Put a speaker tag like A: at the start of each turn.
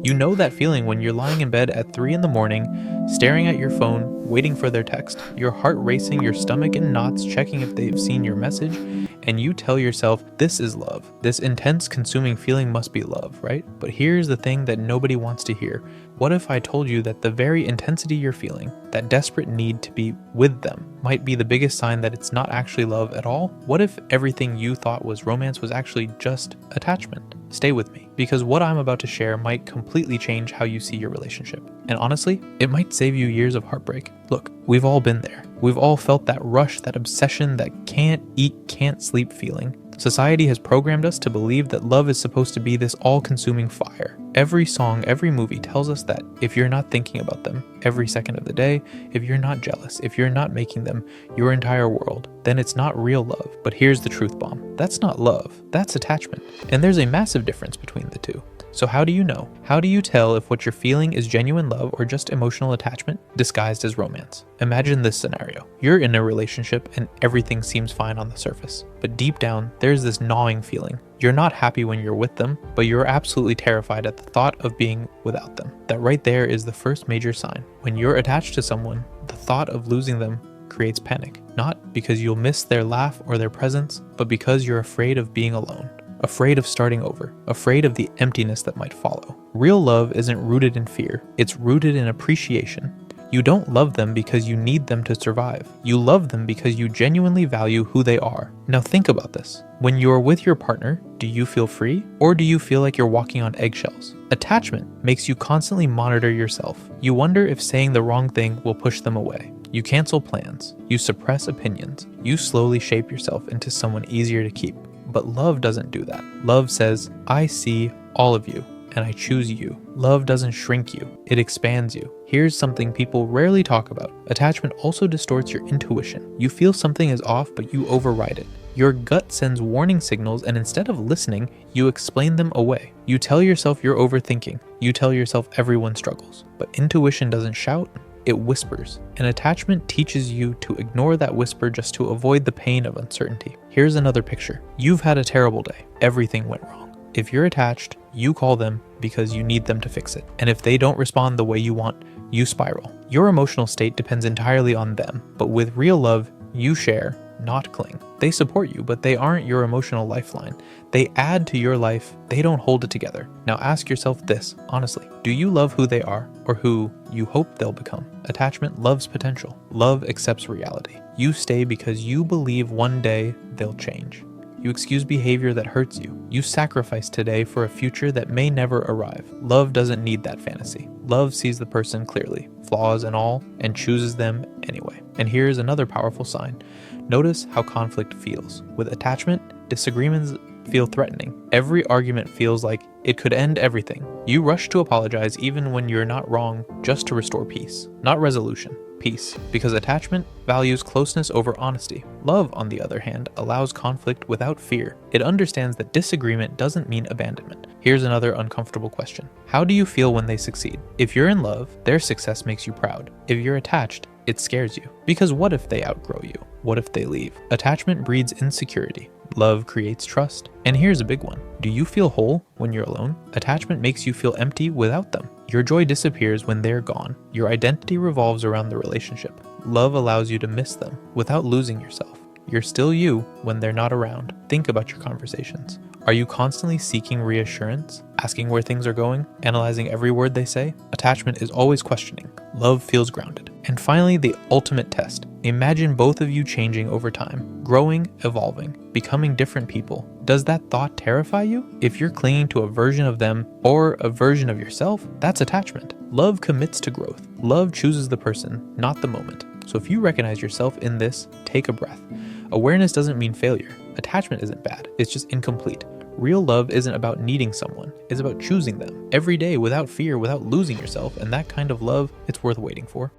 A: You know that feeling when you're lying in bed at 3 in the morning, staring at your phone, waiting for their text, your heart racing, your stomach in knots, checking if they've seen your message, and you tell yourself, this is love. This intense, consuming feeling must be love, right? But here's the thing that nobody wants to hear. What if I told you that the very intensity you're feeling, that desperate need to be with them, might be the biggest sign that it's not actually love at all? What if everything you thought was romance was actually just attachment? Stay with me, because what I'm about to share might completely change how you see your relationship. And honestly, it might save you years of heartbreak. Look, we've all been there. We've all felt that rush, that obsession, that can't eat, can't sleep feeling. Society has programmed us to believe that love is supposed to be this all-consuming fire. Every song, every movie tells us that if you're not thinking about them every second of the day, if you're not jealous, if you're not making them your entire world, then it's not real love. But here's the truth bomb. That's not love, that's attachment. And there's a massive difference between the two. So how do you know? How do you tell if what you're feeling is genuine love or just emotional attachment disguised as romance? Imagine this scenario. You're in a relationship and everything seems fine on the surface. But deep down, there's this gnawing feeling. You're not happy when you're with them, but you're absolutely terrified at the thought of being without them. That right there is the first major sign. When you're attached to someone, the thought of losing them creates panic. Not because you'll miss their laugh or their presence, but because you're afraid of being alone. Afraid of starting over, afraid of the emptiness that might follow. Real love isn't rooted in fear, it's rooted in appreciation. You don't love them because you need them to survive. You love them because you genuinely value who they are. Now think about this. When you're with your partner, do you feel free? Or do you feel like you're walking on eggshells? Attachment makes you constantly monitor yourself. You wonder if saying the wrong thing will push them away. You cancel plans. You suppress opinions. You slowly shape yourself into someone easier to keep. But love doesn't do that. Love says, I see all of you, and I choose you. Love doesn't shrink you, it expands you. Here's something people rarely talk about. Attachment also distorts your intuition. You feel something is off, but you override it. Your gut sends warning signals, and instead of listening, you explain them away. You tell yourself you're overthinking. You tell yourself everyone struggles. But intuition doesn't shout, it whispers. And attachment teaches you to ignore that whisper just to avoid the pain of uncertainty. Here's another picture. You've had a terrible day. Everything went wrong. If you're attached, you call them because you need them to fix it. And if they don't respond the way you want, you spiral. Your emotional state depends entirely on them. But with real love, you share, not cling. They support you, but they aren't your emotional lifeline. They add to your life, they don't hold it together. Now ask yourself this, honestly. Do you love who they are or who you hope they'll become? Attachment loves potential. Love accepts reality. You stay because you believe one day they'll change. You excuse behavior that hurts you. You sacrifice today for a future that may never arrive. Love doesn't need that fantasy. Love sees the person clearly, flaws and all, and chooses them anyway. And here's another powerful sign. Notice how conflict feels. With attachment, disagreements feel threatening. Every argument feels like it could end everything. You rush to apologize even when you're not wrong, just to restore peace, not resolution. Peace, because attachment values closeness over honesty. Love, on the other hand, allows conflict without fear. It understands that disagreement doesn't mean abandonment. Here's another uncomfortable question. How do you feel when they succeed? If you're in love, their success makes you proud. If you're attached, it scares you. Because what if they outgrow you? What if they leave? Attachment breeds insecurity. Love creates trust. And here's a big one. Do you feel whole when you're alone? Attachment makes you feel empty without them. Your joy disappears when they're gone. Your identity revolves around the relationship. Love allows you to miss them without losing yourself. You're still you when they're not around. Think about your conversations. Are you constantly seeking reassurance, asking where things are going, analyzing every word they say? Attachment is always questioning. Love feels grounded. And finally, the ultimate test. Imagine both of you changing over time, growing, evolving, becoming different people. Does that thought terrify you? If you're clinging to a version of them or a version of yourself, that's attachment. Love commits to growth. Love chooses the person, not the moment. So if you recognize yourself in this, take a breath. Awareness doesn't mean failure. Attachment isn't bad, it's just incomplete. Real love isn't about needing someone, it's about choosing them every day without fear, without losing yourself, and that kind of love, it's worth waiting for.